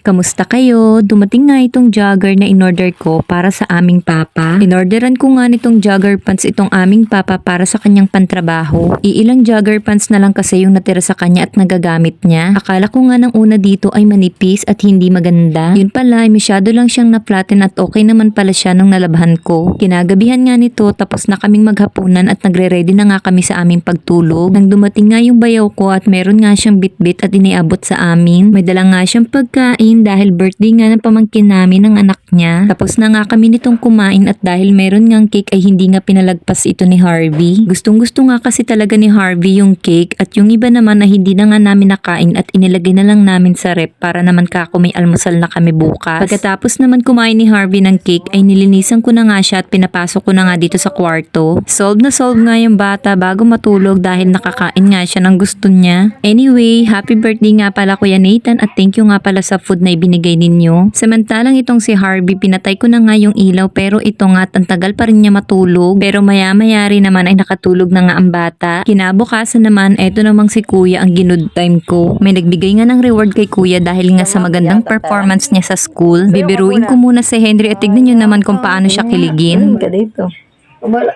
Kamusta kayo? Dumating nga itong jogger na inorder ko para sa aming papa. Inorderan ko nga nitong jogger pants itong aming papa para sa kanyang pantrabaho. Iilang jogger pants na lang kasi yung natira sa kanya at nagagamit niya. Akala ko nga nang una dito ay manipis at hindi maganda. Yun pala ay masyado lang siyang na-flatten at okay naman pala siya nung nalabhan ko. Kinagabihan nga nito tapos na kaming maghapunan at nagre-ready na nga kami sa aming pagtulog. Nang dumating nga yung bayaw ko at meron nga siyang bitbit at iniabot sa amin. May dala nga siyang pagkain dahil birthday nga ng pamangkin namin ng anak niya. Tapos na nga kami nitong kumain at dahil meron ngang cake ay hindi nga pinalagpas ito ni Harvey. Gustong gusto nga kasi talaga ni Harvey yung cake at yung iba naman na hindi na nga namin nakain at inilagay na lang namin sa rep para naman kako may almusal na kami bukas. Pagkatapos naman kumain ni Harvey ng cake ay nilinisan ko na nga siya at pinapasok ko na nga dito sa kwarto. Solve na solve nga yung bata bago matulog dahil nakakain nga siya ng gusto niya. Anyway, happy birthday nga pala Kuya Nathan at thank you nga pala sa food na ibinigay ninyo. Samantalang itong si Harvey, pinatay ko na nga yung ilaw pero ito nga ang tagal pa rin niya matulog. Pero maya-maya rin naman ay nakatulog na nga ang bata. Kinabukasan naman, eto namang si Kuya ang ginood time ko. May nagbigay nga ng reward kay Kuya dahil nga sa magandang performance niya sa school. Bibiruin ko muna si Henry at tignan nyo naman kung paano siya kiligin. Ka dito.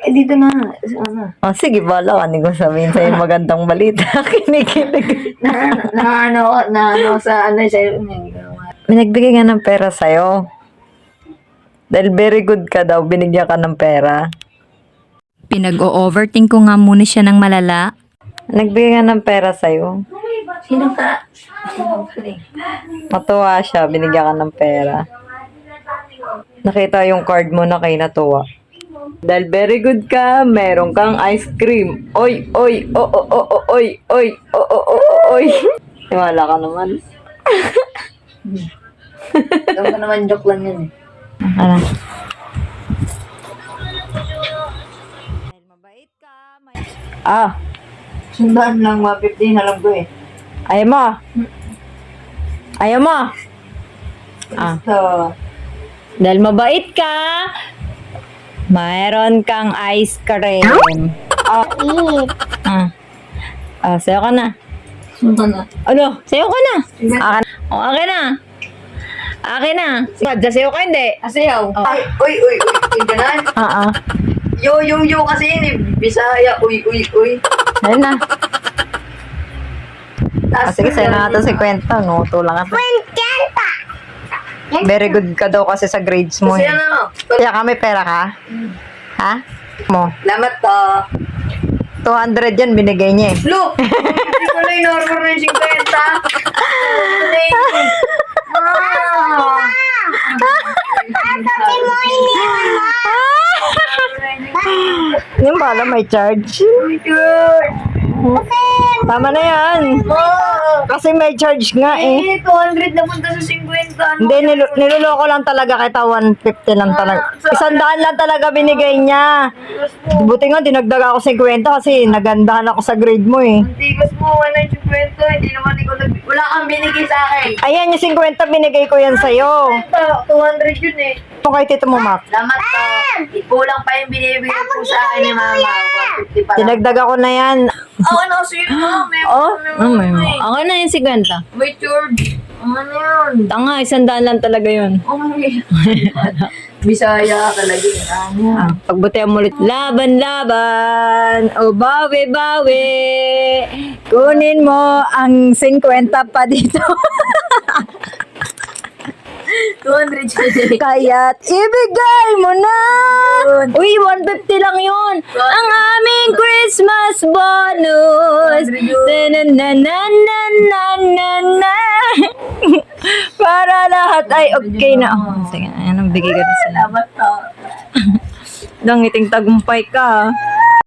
Dito na. Ano? Oh, sige, bala. Ano ko sabihin sa'yo magandang balita. Kinikilig. na sa ano siya. May nagbigay nga ng pera sa'yo. Dahil very good ka daw, binigyan ka ng pera. Pinag-o-overthink ko nga muna siya ng malala. Nagbigay nga ng pera sa'yo. Sino ka? Matuwa siya, binigyan ka ng pera. Nakita yung card mo na kay natuwa. Dahil very good ka, meron kang ice cream. Oy, oy, oy, oy, oy. Wala ka naman. Alam ko naman joke lang yan eh. Ano? Ah, Sundaan lang 150 alam ko eh. ayaw mo. Ayaw mo. Ah. So, Dahil mabait ka, mayroon kang ice cream. Sayo ka na. sundan na. Ano? Sayo ka na. Akin. Oh, akin na. Akin na. Sige, sayo ka hindi. Asayaw. Ay, uy, ganan. Yo kasi yun eh. Bisaya, uy. Ayun na. Sige, sayo na ito natin si Kwenta. No, tulang ka. Very good ka daw kasi sa grades mo. Kasi ano, Kaya ka, may pera ka? Ha? Mo. lamat to. 200 yan, binigay niya eh. Look! Hindi ko na in-order na yung 50. Yung bala may charge. Tama na yan. Kasi may charge nga eh. 200 na punta sa 50. Hindi, niloloko lang talaga kita. 150 lang talaga. 100 lang talaga binigay niya. Buti nga, dinagdag ako 50 kasi nagandahan ako sa grade mo eh. Tigas mo, 150. Hindi naman wala kang binigay sa akin. Ayan, yung 50 binigay ko yan sa'yo. Ito, 200 yun eh. Ito kay Tito mo, Mac. Lamat to. Kulang pa yung binibigay ko sa akin ni Mama. 150 pa lang. Dinagdag ako na yan. Ano, sige mo. Ako na yung 50. May charge. Ano yun? Tanga, 100 lang talaga yun. Oh my Bisaya talaga yun. Ano? Pagbutihan mo ulit. Laban! O bawi! Kunin mo ang 50 pa dito. 200 siya. Kaya't ibigay mo na! Uy, 150 lang yun! Ang aming Christmas bonus! Na. Para lahat ay okay na. Sige, ayan ang bigay ko na sila. Lamat to. Langiting tagumpay ka.